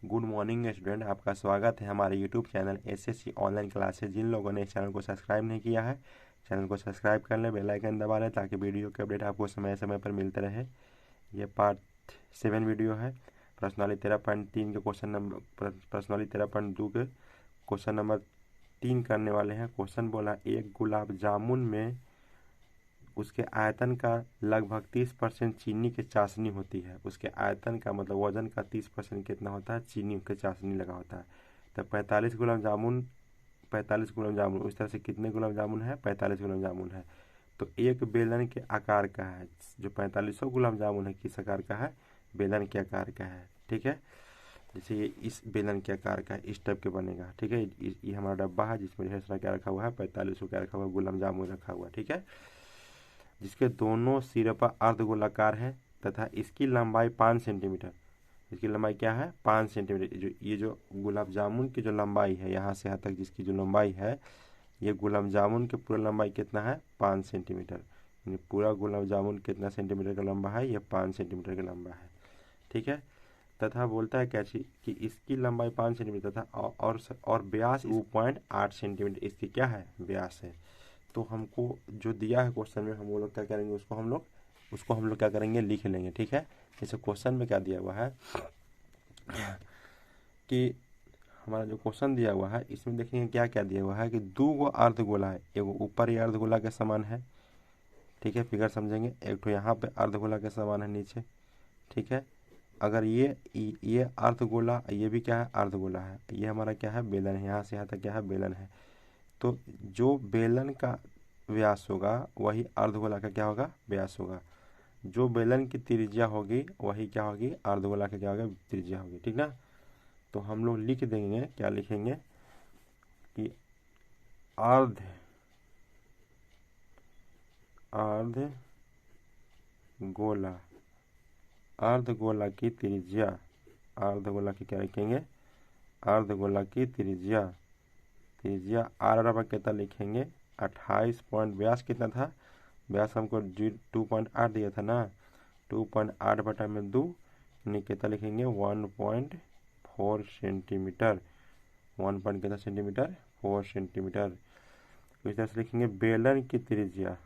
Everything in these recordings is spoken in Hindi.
गुड मॉर्निंग स्टूडेंट, आपका स्वागत है हमारे YouTube channel SSC online classes. जिन लोगों ने इस चैनल को सब्सक्राइब नहीं किया है, चैनल को सब्सक्राइब कर लें, बेल आइकन दबा लें ताकि वीडियो के अपडेट आपको समय समय पर मिलते रहे। ये पार्ट 7 वीडियो है। प्रश्नावली 13.3 के क्वेश्चन नंबर प्रश्नावली 13.2 के क्वेश्चन नंबर 3 करने वाले हैं। क्वेश्चन बोला, एक गुलाब जामुन में उसके आयतन का लगभग 30% चीनी की चाशनी होती है। उसके आयतन का मतलब वजन का 30% कितना होता है? चीनी के चाशनी लगा होता है। तो 45 गुलाब जामुन उस तरह से कितने गुलाब जामुन है? 45 गुलाब जामुन है। तो एक बेलन के आकार का है। जो 4500 गुलाब जामुन है किस आकार का है? बेलन के आकार का है। ठीक है, जैसे ये इस बेलन के आकार का इस टाइप के बनेगा। ठीक है, ये हमारा डब्बा है जिसमें ढेर सारा क्या रखा हुआ है? 4500 क्या रखा हुआ है? गुलाब जामुन रखा हुआ है। ठीक है, जिसके दोनों सिरपा अर्धगोलाकार है तथा इसकी लंबाई 5 सेंटीमीटर। इसकी लंबाई क्या है? 5 सेंटीमीटर। ये जो गुलाब जामुन की जो लंबाई है यहाँ से यहाँ तक जिसकी जो लंबाई है, ये गुलाब जामुन की पूरा लंबाई कितना है? 5 सेंटीमीटर। यानी पूरा गुलाब जामुन कितना सेंटीमीटर का लंबा है? ये 5 सेंटीमीटर का लंबा है। ठीक है, तथा बोलता है क्या चीज कि इसकी लंबाई 5 सेंटीमीटर तथा और व्यास 2.8 सेंटीमीटर इसकी क्या है? व्यास है। तो हमको जो दिया है क्वेश्चन में, हम वो लोग क्या करेंगे? उसको हम लोग क्या करेंगे? लिख लेंगे। ठीक है, जैसे क्वेश्चन में क्या दिया हुआ है कि हमारा जो क्वेश्चन दिया हुआ है इसमें देखेंगे क्या क्या दिया हुआ है कि 2 गो अर्धगोला है। एगो ऊपर ये अर्धगोला के समान है। ठीक है, फिगर समझेंगे। एक तो यहाँ पे अर्धगोला के समान है नीचे। ठीक है, अगर ये अर्धगोला, ये भी क्या है? अर्धगोला है। ये हमारा क्या है? बेलन है। यहाँ से यहाँ तक क्या है? बेलन है। तो जो बेलन का व्यास होगा वही अर्धगोला का क्या होगा? व्यास होगा। जो बेलन की त्रिज्या होगी वही क्या होगी? अर्धगोला का क्या होगा? त्रिज्या होगी। ठीक ना, तो हम लोग लिख देंगे, क्या लिखेंगे कि अर्ध गोला, अर्धगोला की त्रिज्या, अर्धगोला की क्या लिखेंगे? अर्धगोला की त्रिज्या आर बराबर कितना लिखेंगे? 28 पॉइंट। व्यास कितना था? व्यास हमको 2.8 दिया था ना। 2.8 बटा में 2 यानी कितना लिखेंगे? 1.4 सेंटीमीटर। 1 पॉइंट कितना सेंटीमीटर? 4 सेंटीमीटर। इस तरह से लिखेंगे बेलन की त्रिज्या,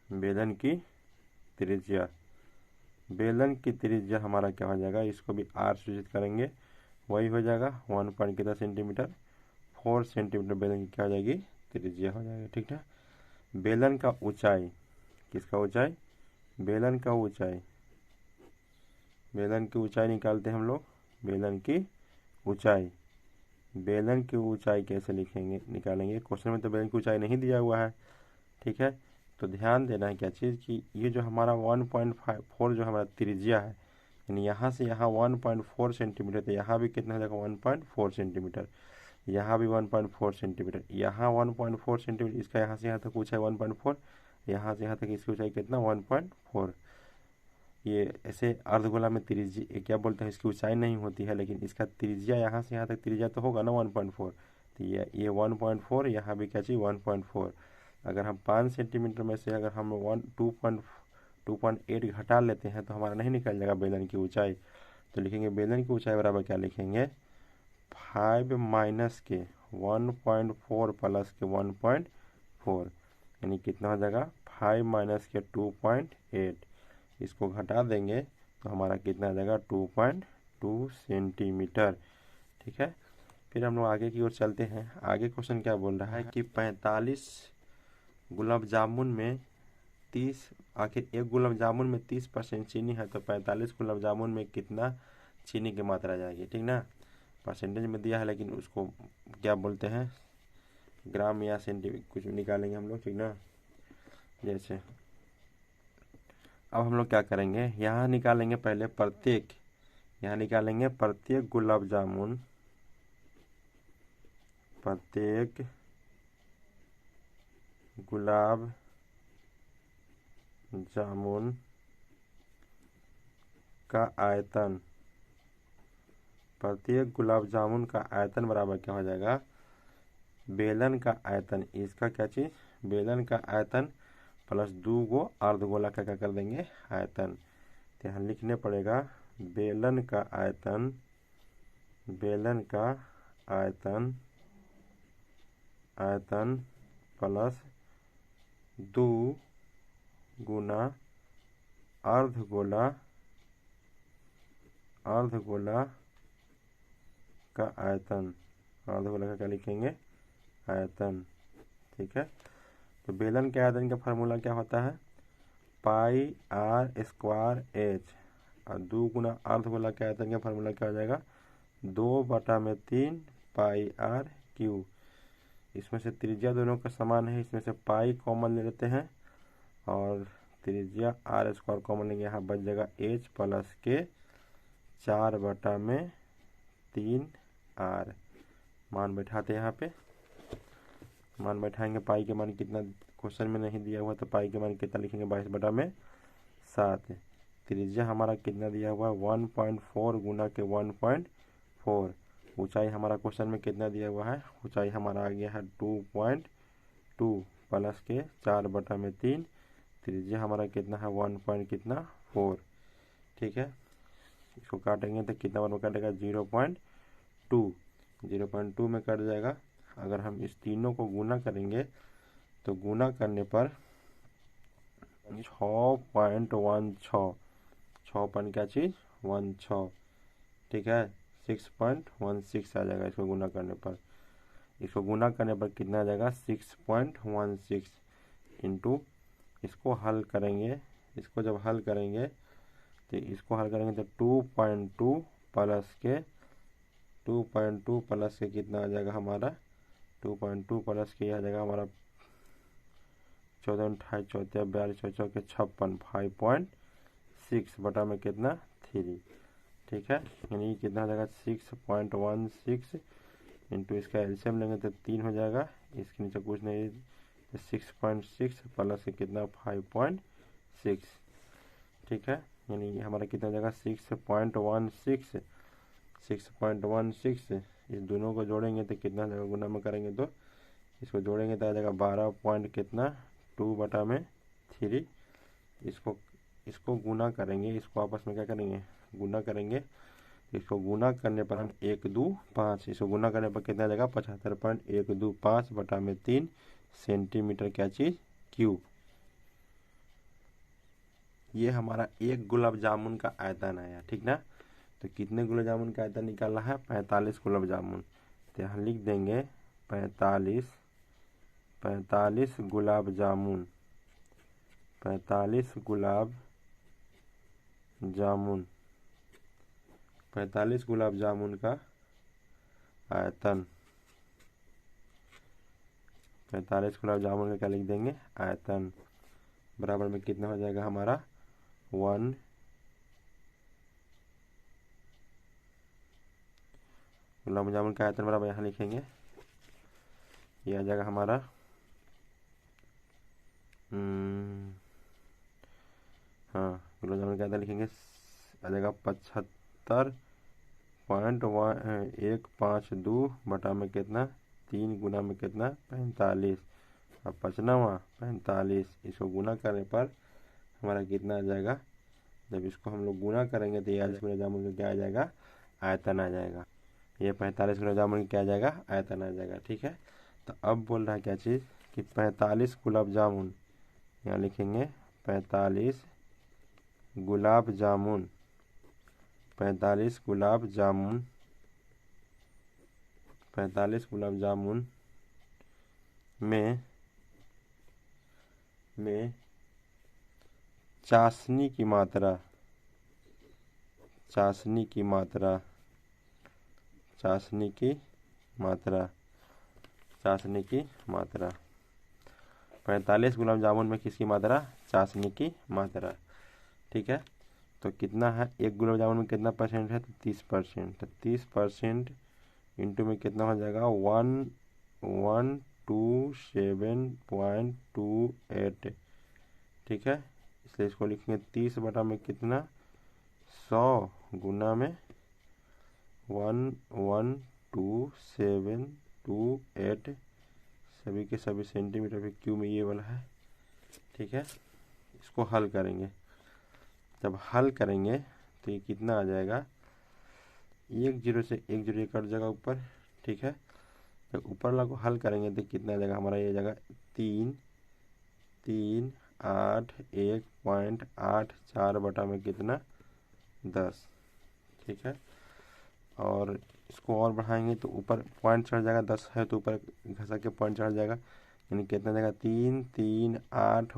बेलन की त्रिज्या, बेलन की त्रिज्या हमारा क्या हो जाएगा? इसको भी आर सूचित करेंगे, वही हो जाएगा 1 पॉइंट कितना सेंटीमीटर? 4 सेंटीमीटर बेलन की क्या हो जाएगी? त्रिज्या हो जाएगी। ठीक है, बेलन का ऊंचाई, किसका ऊंचाई? बेलन का ऊंचाई, बेलन की ऊंचाई निकालते हैं हम लोग। बेलन की ऊंचाई, बेलन की ऊंचाई कैसे लिखेंगे? निकालेंगे। क्वेश्चन में तो बेलन की ऊंचाई नहीं दिया हुआ है। ठीक है, तो ध्यान देना है क्या चीज़ कि ये जो हमारा 1.4 जो हमारा त्रिज्या है, यानी यहाँ से यहाँ 1.4 सेंटीमीटर, तो यहाँ भी कितना हो जाएगा? 1.4 सेंटीमीटर। यहाँ भी 1.4 सेंटीमीटर, यहाँ 1.4 सेंटीमीटर। इसका यहाँ से यहाँ तक ऊंचाई 1.4, यहाँ से यहाँ तक इसकी ऊंचाई कितना? 1.4। ये ऐसे अर्धगोला में त्रिज्या क्या बोलते हैं? इसकी ऊंचाई नहीं होती है, लेकिन इसका त्रिज्या यहाँ से यहाँ तक त्रिज्या तो होगा ना 1.4। तो ये 1.4, यहाँ भी क्या चाहिए? 1.4। अगर हम 5 सेंटीमीटर में से अगर हम 2.8 घटा लेते हैं तो हमारा नहीं निकल जाएगा बेलन की ऊंचाई। तो लिखेंगे बेलन की ऊंचाई बराबर क्या लिखेंगे? 5 माइनस के 1.4 प्लस के 1.4, यानी कितना हो जाएगा? 5 माइनस के 2.8। इसको घटा देंगे तो हमारा कितना आ जाएगा? 2.2 सेंटीमीटर। ठीक है, फिर हम लोग आगे की ओर चलते हैं। आगे क्वेश्चन क्या बोल रहा है कि 45 गुलाब जामुन में 30, आखिर एक गुलाब जामुन में 30% चीनी है, तो 45 गुलाब जामुन में कितना चीनी की मात्रा आ जाएगी? ठीक ना, परसेंटेज में दिया है लेकिन उसको क्या बोलते हैं? ग्राम या सेंटीमीटर कुछ निकालेंगे हम लोग। ठीक ना, जैसे अब हम लोग क्या करेंगे? यहाँ निकालेंगे पहले प्रत्येक, यहाँ निकालेंगे प्रत्येक गुलाब जामुन, प्रत्येक गुलाब जामुन का आयतन, प्रत्येक गुलाब जामुन का आयतन बराबर क्या हो जाएगा? बेलन का आयतन, इसका क्या चीज? बेलन का आयतन प्लस 2 गो अर्धगोला का क्या कर देंगे? आयतन। तो यहाँ लिखने पड़ेगा बेलन का आयतन प्लस 2 गुना अर्धगोला का आयतन। अर्धगोला का क्या लिखेंगे? आयतन। ठीक है, तो बेलन के आयतन का फार्मूला क्या होता है? पाई आर स्क्वायर एच, और 2 गुना अर्धगोला के आयतन का फार्मूला क्या हो जाएगा? 2/3 पाई आर क्यू। इसमें से त्रिज्या दोनों का समान है, इसमें से पाई कॉमन ले लेते हैं और त्रिज्या आर स्क्वायर कॉमन लेंगे। यहाँ बच जाएगा एच प्लस के 4/3 आर। मान बैठाते हैं यहाँ पे, मान बैठाएंगे। पाई के मान कितना क्वेश्चन में नहीं दिया हुआ, तो पाई के मान कितना लिखेंगे? 22/7। त्रिज्या हमारा कितना दिया हुआ है? 1.4 गुना के 1.4। ऊंचाई हमारा क्वेश्चन में कितना दिया हुआ है? ऊंचाई हमारा आ गया है 2.2 प्लस के 4/3। त्रिज्या हमारा कितना है? 1.4। ठीक है, इसको काटेंगे तो कितना बार में काटेगा? 0.2। 0.2 में कट जाएगा। अगर हम इस तीनों को गुना करेंगे तो गुना करने पर 6.16, 6 पॉइंट क्या चीज़? 16। ठीक है, 6.16 आ जाएगा इसको गुना करने पर। इसको गुना करने पर कितना आ जाएगा? 6.16 इंटू, इसको हल करेंगे। इसको जब हल करेंगे तो 2.2 प्लस के कितना आ जाएगा हमारा? 2.2 प्लस के आ जाएगा हमारा 14, 28, 34, 42, 44, 56, 5.6 बटा में कितना? 3। ठीक है, यानी कितना हो जाएगा? 6.16 इंटू इसका एलसीएम लेंगे तो 3 हो जाएगा। इसके नीचे कुछ नहीं, 6.6 प्लस के कितना? 5.6। ठीक है, यानी हमारा कितना हो जाएगा? 6.16। इस दोनों को जोड़ेंगे तो कितना हो जाएगा? गुना में करेंगे तो इसको जोड़ेंगे तो आ जाएगा 12 पॉइंट कितना? 2/3। इसको गुना करेंगे, इसको आपस में क्या करेंगे? गुना करेंगे। इसको गुना करने पर हम 1, 2, 5, इसको गुना करने पर कितना आ जाएगा? 75.125/3 सेंटीमीटर क्या चीज़? क्यूब। ये हमारा एक गुलाब जामुन का आयतन आया। ठीक ना, तो कितने गुलाब जामुन का आयतन निकालना है? 45 गुलाब जामुन। तो यहाँ लिख देंगे 45 गुलाब जामुन। 45 गुलाब जामुन का आयतन। 45 गुलाब जामुन का क्या लिख देंगे? आयतन। बराबर में कितना हो जाएगा हमारा? 1 गुलाब जामुन का आयतन बराबर यहाँ लिखेंगे, ये आ जाएगा हमारा हाँ, गुलाब जामुन का आयतन लिखेंगे, आ जाएगा 75.152 बटा में कितना? 3 गुना में कितना? 45। अब 45, इसको गुना करने पर हमारा कितना आ जाएगा? जब इसको हम लोग गुना करेंगे तो 45 गुलाब जामुन का क्या आ जाएगा? आयतन आ जाएगा। ये 45 गुलाब जामुन का क्या आ जाएगा? आयतन आ जाएगा। ठीक है, तो अब बोल रहा है क्या चीज़ कि 45 गुलाब जामुन, यहाँ लिखेंगे 45 गुलाब जामुन। 45 गुलाब जामुन में चाशनी की मात्रा 45 गुलाब जामुन में किसकी मात्रा? चाशनी की मात्रा। ठीक है, तो कितना है? एक गुलाब जामुन में कितना परसेंट है? तो 30%। तो 30% इंटू में कितना हो जाएगा? 1127.28। ठीक है, इसलिए इसको लिखेंगे 30 बटा में कितना? 100 गुना में 11728, सभी के सभी सेंटीमीटर पे क्यूब में ये वाला है। ठीक है, इसको हल करेंगे। जब हल करेंगे तो ये कितना आ जाएगा, 1 0 से 1 0 ये कट जाएगा ऊपर, ठीक है। तो ऊपर वाला को हल करेंगे तो कितना आ जाएगा हमारा, ये जाएगा 3 3 8 1.84 में कितना 10, ठीक है। और इसको और बढ़ाएंगे तो ऊपर पॉइंट चढ़ जाएगा, 10 है तो ऊपर घसा के पॉइंट चढ़ जाएगा, यानी कितना जाएगा 3 3 8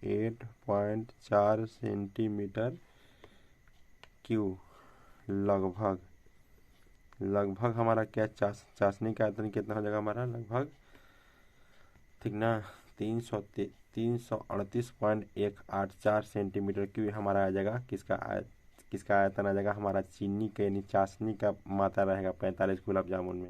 1.4 सेंटीमीटर क्यूब। लगभग हमारा क्या चाशनी का आयतन कितना हो जाएगा हमारा लगभग, ठीक ना, 338.184 सेंटीमीटर क्यूब हमारा आ जाएगा। किसका आयतन आ जाएगा हमारा, चीनी का यानी चाशनी का मात्रा रहेगा 45 गुलाब जामुन में।